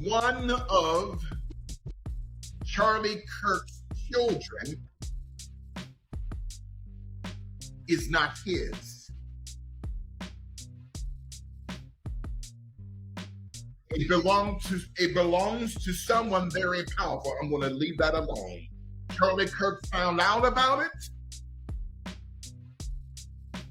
One of Charlie Kirk's children is not his. It belongs to someone very powerful. I'm going to leave that alone. Charlie Kirk found out about it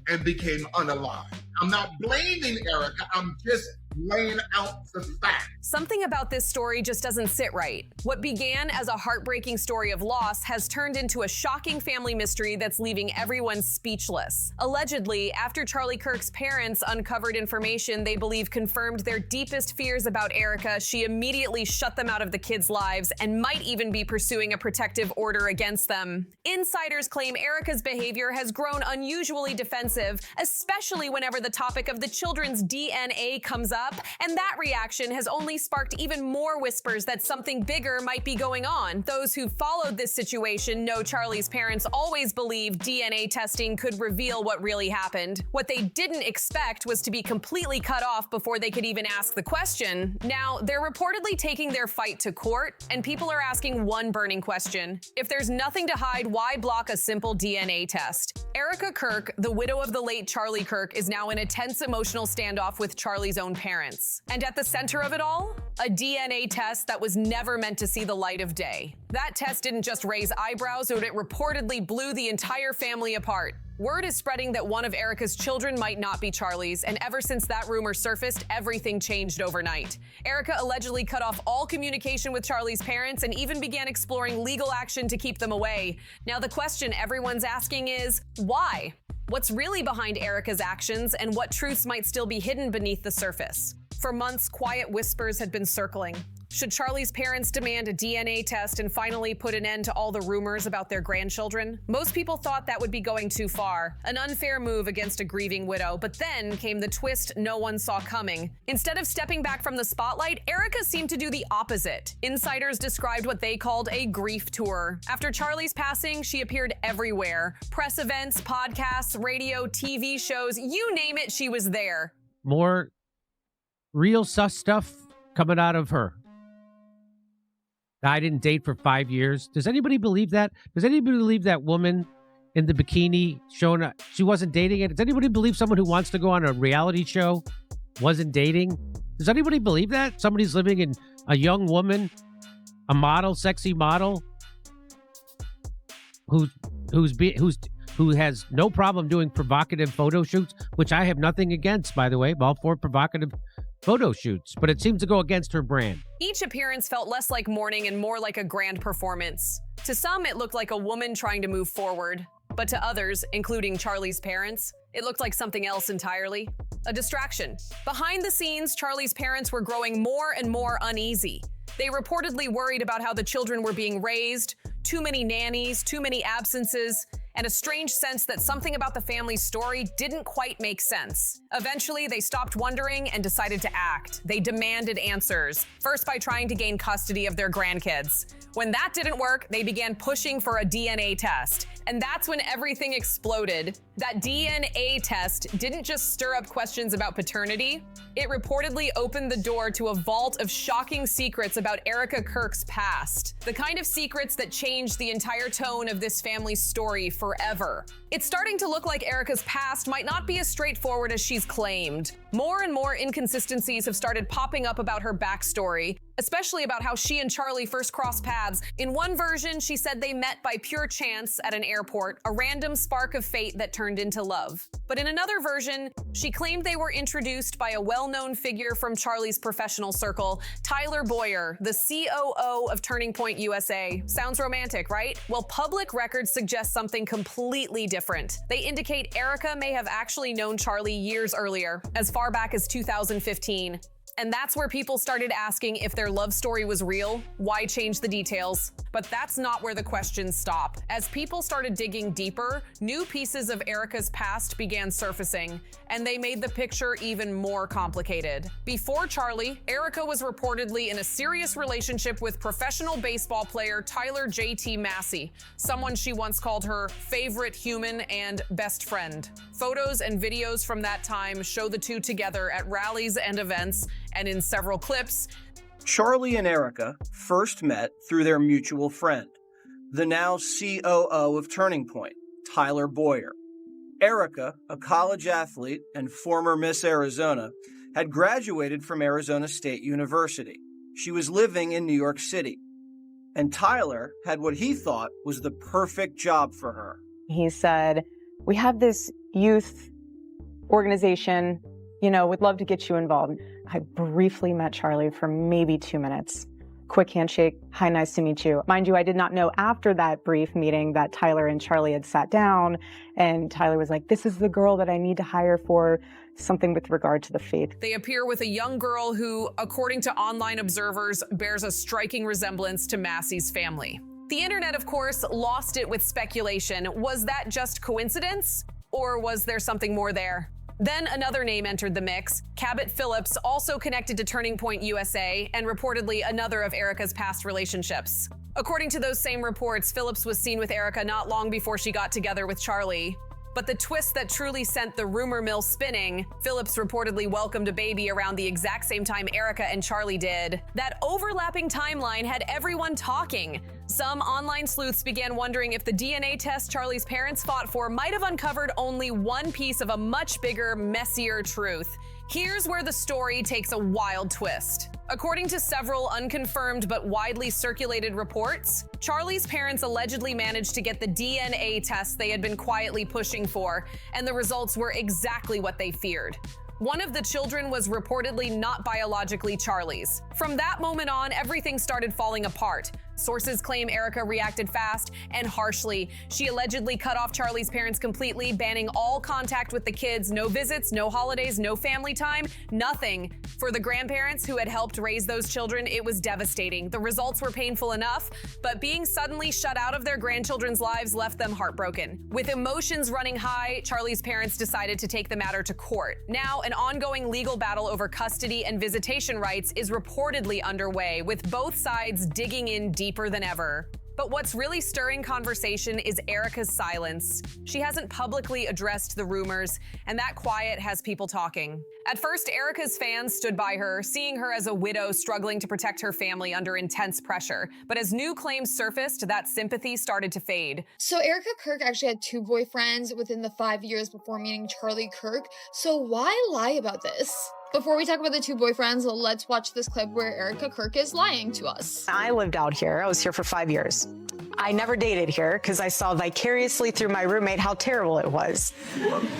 and became unalive. I'm not blaming Erika. I'm just laying out the facts. Something about this story just doesn't sit right. What began as a heartbreaking story of loss has turned into a shocking family mystery that's leaving everyone speechless. Allegedly, after Charlie Kirk's parents uncovered information they believe confirmed their deepest fears about Erika, she immediately shut them out of the kids' lives and might even be pursuing a protective order against them. Insiders claim Erika's behavior has grown unusually defensive, especially whenever the topic of the children's DNA comes up, and that reaction has only sparked even more whispers that something bigger might be going on. Those who followed this situation know Charlie's parents always believed DNA testing could reveal what really happened. What they didn't expect was to be completely cut off before they could even ask the question. Now, they're reportedly taking their fight to court, and people are asking one burning question. If there's nothing to hide, why block a simple DNA test? Erika Kirk, the widow of the late Charlie Kirk, is now in a tense emotional standoff with Charlie's own parents. And at the center of it all, a DNA test that was never meant to see the light of day. That test didn't just raise eyebrows, but it reportedly blew the entire family apart. Word is spreading that one of Erika's children might not be Charlie's, and ever since that rumor surfaced, everything changed overnight. Erika allegedly cut off all communication with Charlie's parents and even began exploring legal action to keep them away. Now the question everyone's asking is, why? What's really behind Erika's actions, and what truths might still be hidden beneath the surface? For months, quiet whispers had been circling. Should Charlie's parents demand a DNA test and finally put an end to all the rumors about their grandchildren? Most people thought that would be going too far, an unfair move against a grieving widow, but then came the twist no one saw coming. Instead of stepping back from the spotlight, Erika seemed to do the opposite. Insiders described what they called a grief tour. After Charlie's passing, she appeared everywhere. Press events, podcasts, radio, TV shows, you name it, she was there. More real sus stuff coming out of her. I didn't date for 5 years. Does anybody believe that? Does anybody believe that woman in the bikini showing up, she wasn't dating it? Does anybody believe someone who wants to go on a reality show wasn't dating? Does anybody believe that? Somebody's living in a young woman, a model, sexy model, who has no problem doing provocative photo shoots, which I have nothing against, by the way. I'm all for provocative photo shoots, but it seems to go against her brand. Each appearance felt less like mourning and more like a grand performance. To some, it looked like a woman trying to move forward. But to others, including Charlie's parents, it looked like something else entirely. A distraction. Behind the scenes, Charlie's parents were growing more and more uneasy. They reportedly worried about how the children were being raised, too many nannies, too many absences, and a strange sense that something about the family's story didn't quite make sense. Eventually, they stopped wondering and decided to act. They demanded answers, first by trying to gain custody of their grandkids. When that didn't work, they began pushing for a DNA test. And that's when everything exploded. That DNA test didn't just stir up questions about paternity, it reportedly opened the door to a vault of shocking secrets about Erika Kirk's past. The kind of secrets that changed the entire tone of this family's story forever. It's starting to look like Erika's past might not be as straightforward as she's claimed. More and more inconsistencies have started popping up about her backstory, especially about how she and Charlie first crossed paths. In one version, she said they met by pure chance at an airport, a random spark of fate that turned into love. But in another version, she claimed they were introduced by a well-known figure from Charlie's professional circle, Tyler Boyer, the COO of Turning Point USA. Sounds romantic, right? Well, public records suggest something completely different. They indicate Erika may have actually known Charlie years earlier, as far back as 2015. And that's where people started asking if their love story was real. Why change the details? But that's not where the questions stop. As people started digging deeper, new pieces of Erika's past began surfacing, and they made the picture even more complicated. Before Charlie, Erika was reportedly in a serious relationship with professional baseball player Tyler J.T. Massey, someone she once called her favorite human and best friend. Photos and videos from that time show the two together at rallies and events, and in several clips, Charlie and Erika first met through their mutual friend, the now COO of Turning Point, Tyler Boyer. Erika, a college athlete and former Miss Arizona, had graduated from Arizona State University. She was living in New York City. And Tyler had what he thought was the perfect job for her. He said, "We have this youth organization, would love to get you involved." I briefly met Charlie for maybe 2 minutes. Quick handshake, "Hi, nice to meet you." Mind you, I did not know after that brief meeting that Tyler and Charlie had sat down, and Tyler was like, "This is the girl that I need to hire for something with regard to the faith." They appear with a young girl who, according to online observers, bears a striking resemblance to Massey's family. The internet, of course, lost it with speculation. Was that just coincidence? Or was there something more there? Then another name entered the mix, Cabot Phillips, also connected to Turning Point USA and reportedly another of Erika's past relationships. According to those same reports, Phillips was seen with Erika not long before she got together with Charlie. But the twist that truly sent the rumor mill spinning, Phillips reportedly welcomed a baby around the exact same time Erika and Charlie did. That overlapping timeline had everyone talking. Some online sleuths began wondering if the DNA test Charlie's parents fought for might have uncovered only one piece of a much bigger, messier truth. Here's where the story takes a wild twist. According to several unconfirmed but widely circulated reports, Charlie's parents allegedly managed to get the DNA test they had been quietly pushing for, and the results were exactly what they feared. One of the children was reportedly not biologically Charlie's. From that moment on, everything started falling apart. Sources claim Erika reacted fast and harshly. She allegedly cut off Charlie's parents completely, banning all contact with the kids, no visits, no holidays, no family time, nothing. For the grandparents who had helped raise those children, it was devastating. The results were painful enough, but being suddenly shut out of their grandchildren's lives left them heartbroken. With emotions running high, Charlie's parents decided to take the matter to court. Now, an ongoing legal battle over custody and visitation rights is reportedly underway, with both sides digging in deeper than ever. But what's really stirring conversation is Erika's silence. She hasn't publicly addressed the rumors, and that quiet has people talking. At first, Erika's fans stood by her, seeing her as a widow struggling to protect her family under intense pressure. But as new claims surfaced, that sympathy started to fade. So Erika Kirk actually had 2 boyfriends within the 5 years before meeting Charlie Kirk. So why lie about this? Before we talk about the 2 boyfriends, let's watch this clip where Erika Kirk is lying to us. I lived out here. I was here for 5 years. I never dated here because I saw vicariously through my roommate how terrible it was.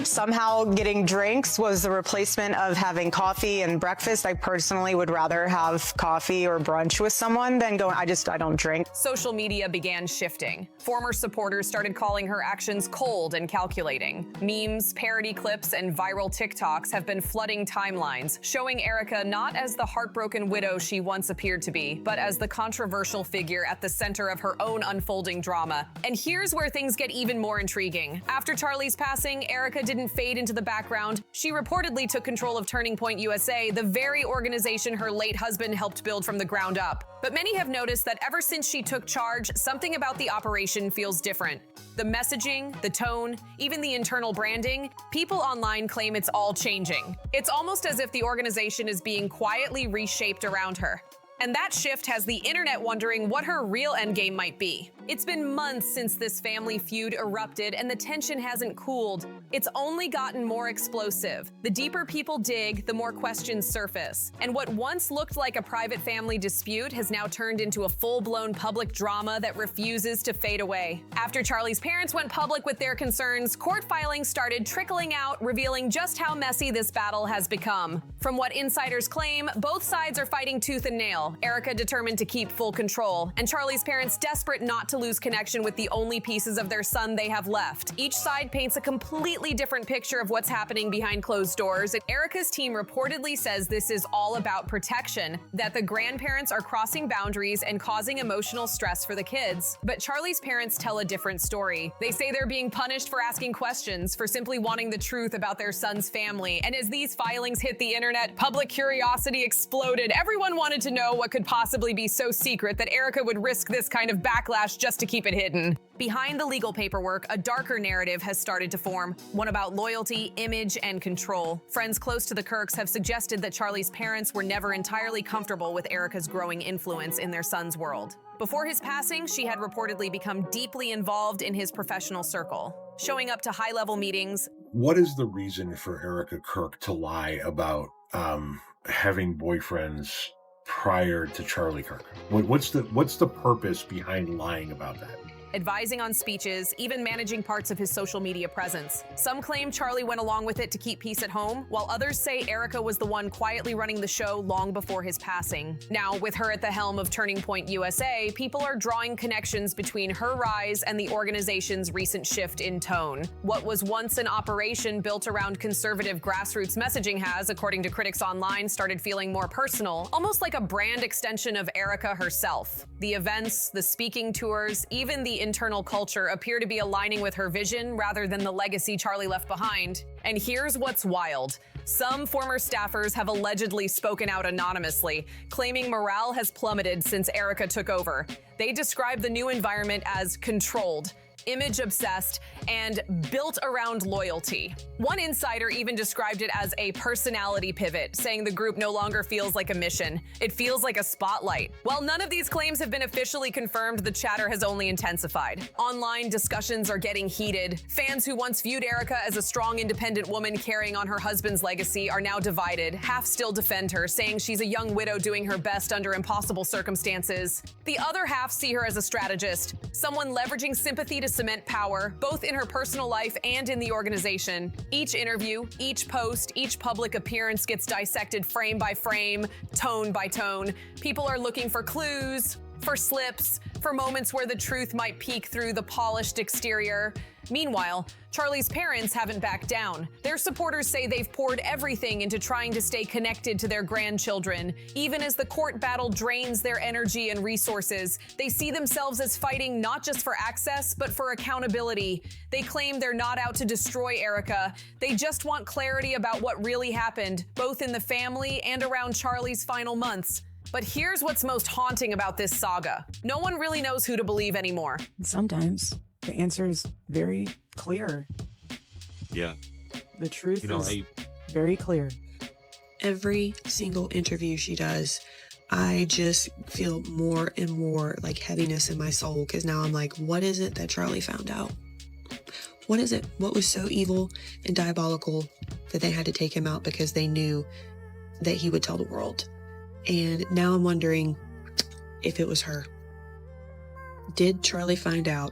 Somehow getting drinks was the replacement of having coffee and breakfast. I personally would rather have coffee or brunch with someone than I don't drink. Social media began shifting. Former supporters started calling her actions cold and calculating. Memes, parody clips, and viral TikToks have been flooding timelines, showing Erika not as the heartbroken widow she once appeared to be, but as the controversial figure at the center of her own unfolding drama. And here's where things get even more intriguing. After Charlie's passing, Erika didn't fade into the background. She reportedly took control of Turning Point USA, the very organization her late husband helped build from the ground up. But many have noticed that ever since she took charge, something about the operation feels different. The messaging, the tone, even the internal branding, people online claim it's all changing. It's almost as if the organization is being quietly reshaped around her. And that shift has the internet wondering what her real endgame might be. It's been months since this family feud erupted and the tension hasn't cooled. It's only gotten more explosive. The deeper people dig, the more questions surface. And what once looked like a private family dispute has now turned into a full-blown public drama that refuses to fade away. After Charlie's parents went public with their concerns, court filings started trickling out, revealing just how messy this battle has become. From what insiders claim, both sides are fighting tooth and nail. Erika determined to keep full control, and Charlie's parents desperate not to lose connection with the only pieces of their son they have left. Each side paints a completely different picture of what's happening behind closed doors, and Erika's team reportedly says this is all about protection, that the grandparents are crossing boundaries and causing emotional stress for the kids. But Charlie's parents tell a different story. They say they're being punished for asking questions, for simply wanting the truth about their son's family. And as these filings hit the internet, public curiosity exploded. Everyone wanted to know what could possibly be so secret that Erika would risk this kind of backlash just to keep it hidden. Behind the legal paperwork, a darker narrative has started to form, one about loyalty, image, and control. Friends close to the Kirks have suggested that Charlie's parents were never entirely comfortable with Erika's growing influence in their son's world. Before his passing, she had reportedly become deeply involved in his professional circle, showing up to high-level meetings. What is the reason for Erika Kirk to lie about having boyfriends prior to Charlie Kirk? What's the purpose behind lying about that? Advising on speeches, even managing parts of his social media presence. Some claim Charlie went along with it to keep peace at home, while others say Erika was the one quietly running the show long before his passing. Now, with her at the helm of Turning Point USA, people are drawing connections between her rise and the organization's recent shift in tone. What was once an operation built around conservative grassroots messaging has, according to critics online, started feeling more personal, almost like a brand extension of Erika herself. The events, the speaking tours, even the internal culture appear to be aligning with her vision rather than the legacy Charlie left behind. And here's what's wild. Some former staffers have allegedly spoken out anonymously, claiming morale has plummeted since Erika took over. They describe the new environment as controlled, image-obsessed, and built around loyalty. One insider even described it as a personality pivot, saying the group no longer feels like a mission. It feels like a spotlight. While none of these claims have been officially confirmed, the chatter has only intensified. Online discussions are getting heated. Fans who once viewed Erika as a strong, independent woman carrying on her husband's legacy are now divided. Half still defend her, saying she's a young widow doing her best under impossible circumstances. The other half see her as a strategist, someone leveraging sympathy to cement power, both in her personal life and in the organization. Each interview, each post, each public appearance gets dissected frame by frame, tone by tone. People are looking for clues, for slips, for moments where the truth might peek through the polished exterior. Meanwhile, Charlie's parents haven't backed down. Their supporters say they've poured everything into trying to stay connected to their grandchildren. Even as the court battle drains their energy and resources, they see themselves as fighting not just for access, but for accountability. They claim they're not out to destroy Erika. They just want clarity about what really happened, both in the family and around Charlie's final months. But here's what's most haunting about this saga. No one really knows who to believe anymore. Sometimes the answer is very clear. Yeah. The truth You know, is very clear. Every single interview she does, I just feel more and more like heaviness in my soul, because now I'm like, what is it that Charlie found out? What is it? What was so evil and diabolical that they had to take him out because they knew that he would tell the world? And now I'm wondering if it was her. Did Charlie find out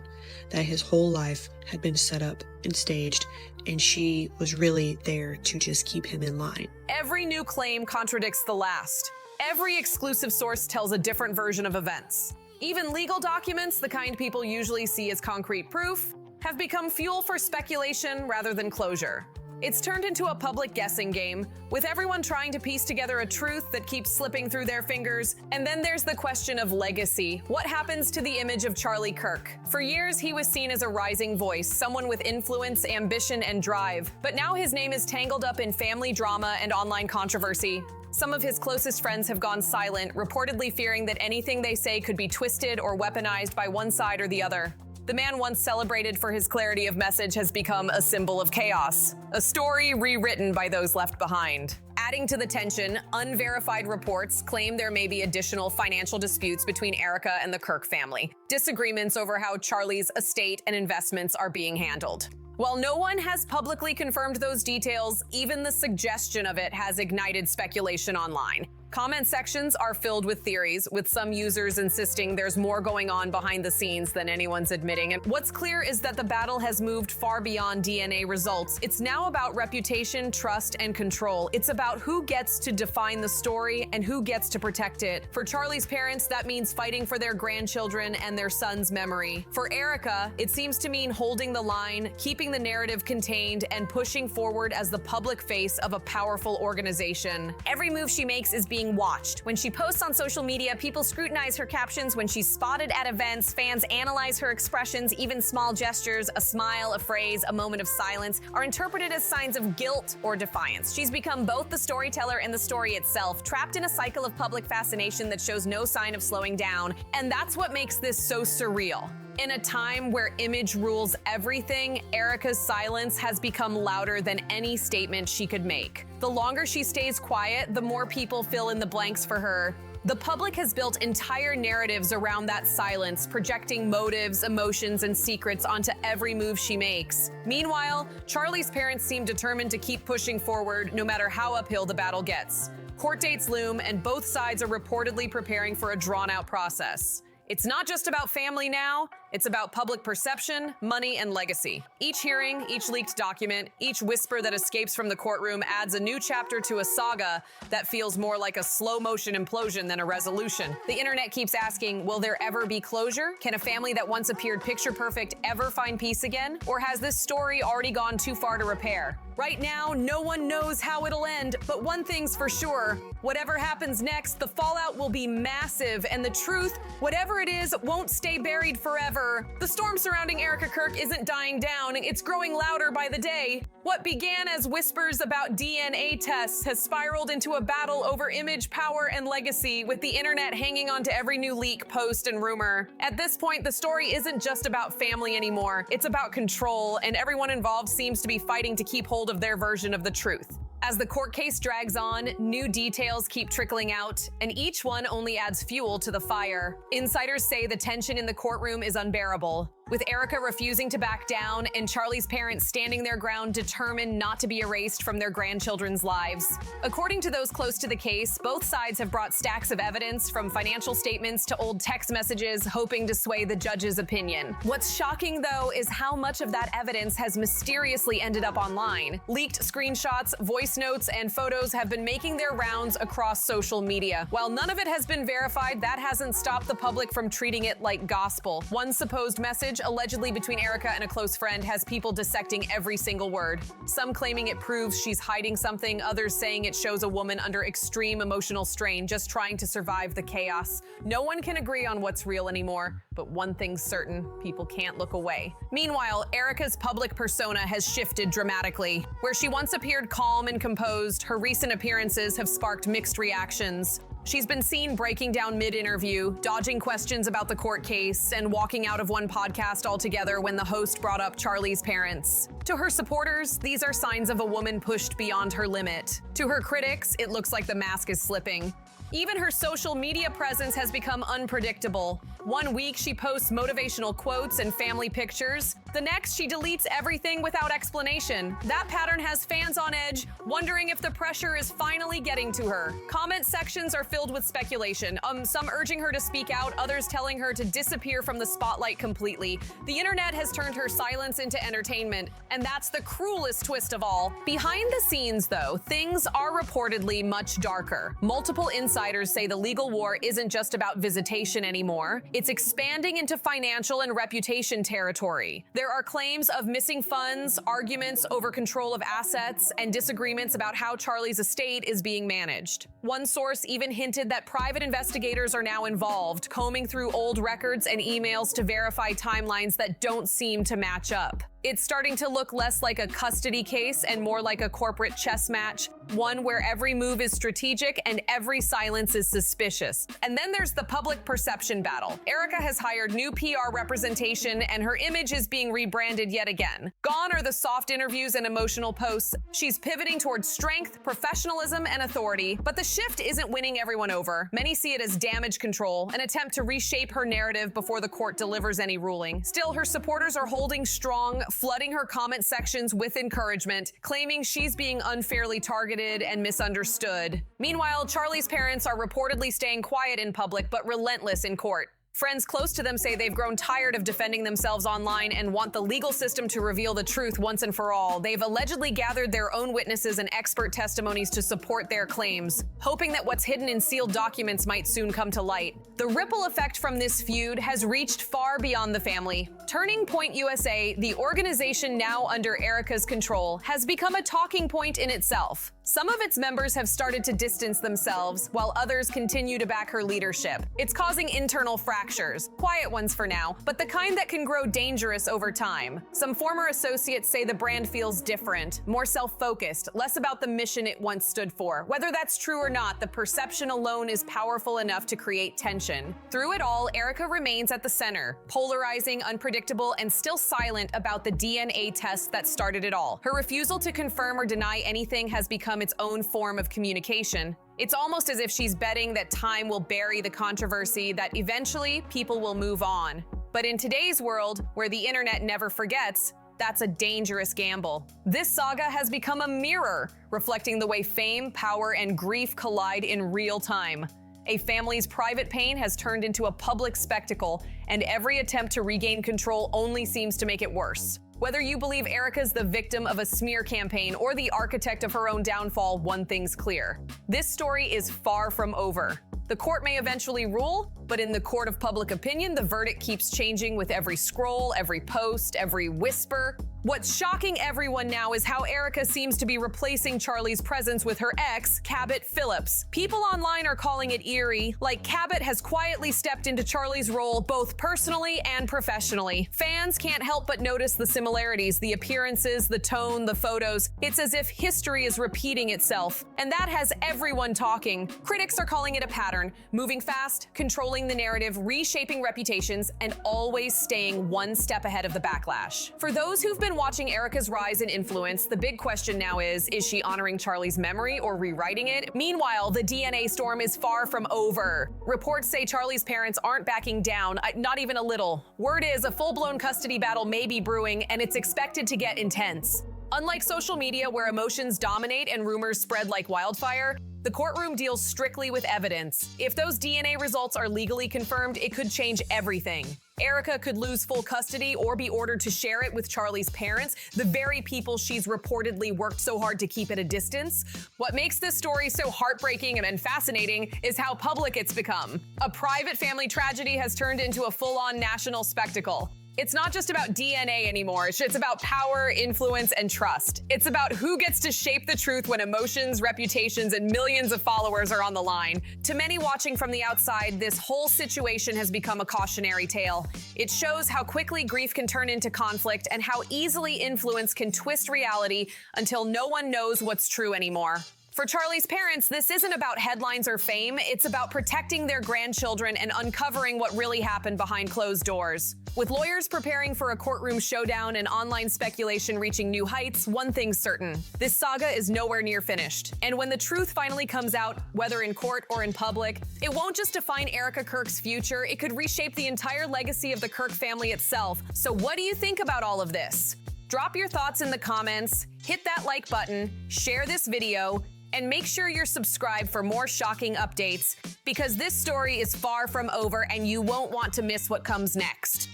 that his whole life had been set up and staged, and she was really there to just keep him in line? Every new claim contradicts the last. Every exclusive source tells a different version of events. Even legal documents, the kind people usually see as concrete proof, have become fuel for speculation rather than closure. It's turned into a public guessing game, with everyone trying to piece together a truth that keeps slipping through their fingers. And then there's the question of legacy. What happens to the image of Charlie Kirk? For years, he was seen as a rising voice, someone with influence, ambition, and drive. But now his name is tangled up in family drama and online controversy. Some of his closest friends have gone silent, reportedly fearing that anything they say could be twisted or weaponized by one side or the other. The man once celebrated for his clarity of message has become a symbol of chaos, a story rewritten by those left behind. Adding to the tension, unverified reports claim there may be additional financial disputes between Erika and the Kirk family, disagreements over how Charlie's estate and investments are being handled. While no one has publicly confirmed those details, even the suggestion of it has ignited speculation online. Comment sections are filled with theories, with some users insisting there's more going on behind the scenes than anyone's admitting. And what's clear is that the battle has moved far beyond DNA results. It's now about reputation, trust, and control. It's about who gets to define the story and who gets to protect it. For Charlie's parents, that means fighting for their grandchildren and their son's memory. For Erika, it seems to mean holding the line, keeping the narrative contained, and pushing forward as the public face of a powerful organization. Every move she makes is being being watched. When she posts on social media, people scrutinize her captions. When she's spotted at events, fans analyze her expressions. Even small gestures, a smile, a phrase, a moment of silence, are interpreted as signs of guilt or defiance. She's become both the storyteller and the story itself, trapped in a cycle of public fascination that shows no sign of slowing down. And that's what makes this so surreal. In a time where image rules everything, Erika's silence has become louder than any statement she could make. The longer she stays quiet, the more people fill in the blanks for her. The public has built entire narratives around that silence, projecting motives, emotions, and secrets onto every move she makes. Meanwhile, Charlie's parents seem determined to keep pushing forward no matter how uphill the battle gets. Court dates loom, and both sides are reportedly preparing for a drawn-out process. It's not just about family now, it's about public perception, money, and legacy. Each hearing, each leaked document, each whisper that escapes from the courtroom adds a new chapter to a saga that feels more like a slow-motion implosion than a resolution. The internet keeps asking, will there ever be closure? Can a family that once appeared picture-perfect ever find peace again? Or has this story already gone too far to repair? Right now, no one knows how it'll end, but one thing's for sure. Whatever happens next, the fallout will be massive, and the truth, whatever it is, won't stay buried forever. The storm surrounding Erika Kirk isn't dying down, it's growing louder by the day. What began as whispers about DNA tests has spiraled into a battle over image, power, and legacy, with the internet hanging on to every new leak, post, and rumor. At this point, the story isn't just about family anymore, it's about control, and everyone involved seems to be fighting to keep hold of their version of the truth. As the court case drags on, new details keep trickling out, and each one only adds fuel to the fire. Insiders say the tension in the courtroom is unbearable, with Erika refusing to back down and Charlie's parents standing their ground, determined not to be erased from their grandchildren's lives. According to those close to the case, both sides have brought stacks of evidence, from financial statements to old text messages, hoping to sway the judge's opinion. What's shocking, though, is how much of that evidence has mysteriously ended up online. Leaked screenshots, voice notes, and photos have been making their rounds across social media. While none of it has been verified, that hasn't stopped the public from treating it like gospel. One supposed message, allegedly between Erika and a close friend, has people dissecting every single word. Some claiming it proves she's hiding something, others saying it shows a woman under extreme emotional strain, just trying to survive the chaos. No one can agree on what's real anymore, but one thing's certain: people can't look away. Meanwhile, Erika's public persona has shifted dramatically. Where she once appeared calm and composed, her recent appearances have sparked mixed reactions. She's been seen breaking down mid-interview, dodging questions about the court case, and walking out of one podcast altogether when the host brought up Charlie's parents. To her supporters, these are signs of a woman pushed beyond her limit. To her critics, it looks like the mask is slipping. Even her social media presence has become unpredictable. One week, she posts motivational quotes and family pictures. The next, she deletes everything without explanation. That pattern has fans on edge, wondering if the pressure is finally getting to her. Comment sections are filled with speculation, some urging her to speak out, others telling her to disappear from the spotlight completely. The internet has turned her silence into entertainment, and that's the cruelest twist of all. Behind the scenes, though, things are reportedly much darker. Multiple insiders say the legal war isn't just about visitation anymore. It's expanding into financial and reputation territory. There are claims of missing funds, arguments over control of assets, and disagreements about how Charlie's estate is being managed. One source even hinted that private investigators are now involved, combing through old records and emails to verify timelines that don't seem to match up. It's starting to look less like a custody case and more like a corporate chess match, one where every move is strategic and every silence is suspicious. And then there's the public perception battle. Erika has hired new PR representation, and her image is being rebranded yet again. Gone are the soft interviews and emotional posts. She's pivoting towards strength, professionalism, and authority, but the shift isn't winning everyone over. Many see it as damage control, an attempt to reshape her narrative before the court delivers any ruling. Still, her supporters are holding strong, flooding her comment sections with encouragement, claiming she's being unfairly targeted and misunderstood. Meanwhile, Charlie's parents are reportedly staying quiet in public but relentless in court. Friends close to them say they've grown tired of defending themselves online and want the legal system to reveal the truth once and for all. They've allegedly gathered their own witnesses and expert testimonies to support their claims, hoping that what's hidden in sealed documents might soon come to light. The ripple effect from this feud has reached far beyond the family. Turning Point USA, the organization now under Erika's control, has become a talking point in itself. Some of its members have started to distance themselves, while others continue to back her leadership. It's causing internal fractures, quiet ones for now, but the kind that can grow dangerous over time. Some former associates say the brand feels different, more self-focused, less about the mission it once stood for. Whether that's true or not, the perception alone is powerful enough to create tension. Through it all, Erika remains at the center, polarizing, unpredictable, and still silent about the DNA test that started it all. Her refusal to confirm or deny anything has become its own form of communication. It's almost as if she's betting that time will bury the controversy, that eventually people will move on. But in today's world, where the internet never forgets, that's a dangerous gamble. This saga has become a mirror, reflecting the way fame, power, and grief collide in real time. A family's private pain has turned into a public spectacle, and every attempt to regain control only seems to make it worse. Whether you believe Erika's the victim of a smear campaign or the architect of her own downfall, one thing's clear. This story is far from over. The court may eventually rule, but in the court of public opinion, the verdict keeps changing with every scroll, every post, every whisper. What's shocking everyone now is how Erika seems to be replacing Charlie's presence with her ex, Cabot Phillips. People online are calling it eerie, like Cabot has quietly stepped into Charlie's role both personally and professionally. Fans can't help but notice the similarities, the appearances, the tone, the photos. It's as if history is repeating itself, and that has everyone talking. Critics are calling it a pattern, moving fast, controlling the narrative, reshaping reputations, and always staying one step ahead of the backlash. For those who've been watching Erika's rise in influence, the big question now is she honoring Charlie's memory or rewriting it? Meanwhile, the DNA storm is far from over. Reports say Charlie's parents aren't backing down, not even a little. Word is a full-blown custody battle may be brewing, and it's expected to get intense. Unlike social media, where emotions dominate and rumors spread like wildfire, the courtroom deals strictly with evidence. If those DNA results are legally confirmed, it could change everything. Erika could lose full custody or be ordered to share it with Charlie's parents, the very people she's reportedly worked so hard to keep at a distance. What makes this story so heartbreaking and fascinating is how public it's become. A private family tragedy has turned into a full-on national spectacle. It's not just about DNA anymore, it's about power, influence, and trust. It's about who gets to shape the truth when emotions, reputations, and millions of followers are on the line. To many watching from the outside, this whole situation has become a cautionary tale. It shows how quickly grief can turn into conflict and how easily influence can twist reality until no one knows what's true anymore. For Charlie's parents, this isn't about headlines or fame, it's about protecting their grandchildren and uncovering what really happened behind closed doors. With lawyers preparing for a courtroom showdown and online speculation reaching new heights, one thing's certain: this saga is nowhere near finished. And when the truth finally comes out, whether in court or in public, it won't just define Erika Kirk's future, it could reshape the entire legacy of the Kirk family itself. So what do you think about all of this? Drop your thoughts in the comments, hit that like button, share this video, and make sure you're subscribed for more shocking updates, because this story is far from over and you won't want to miss what comes next.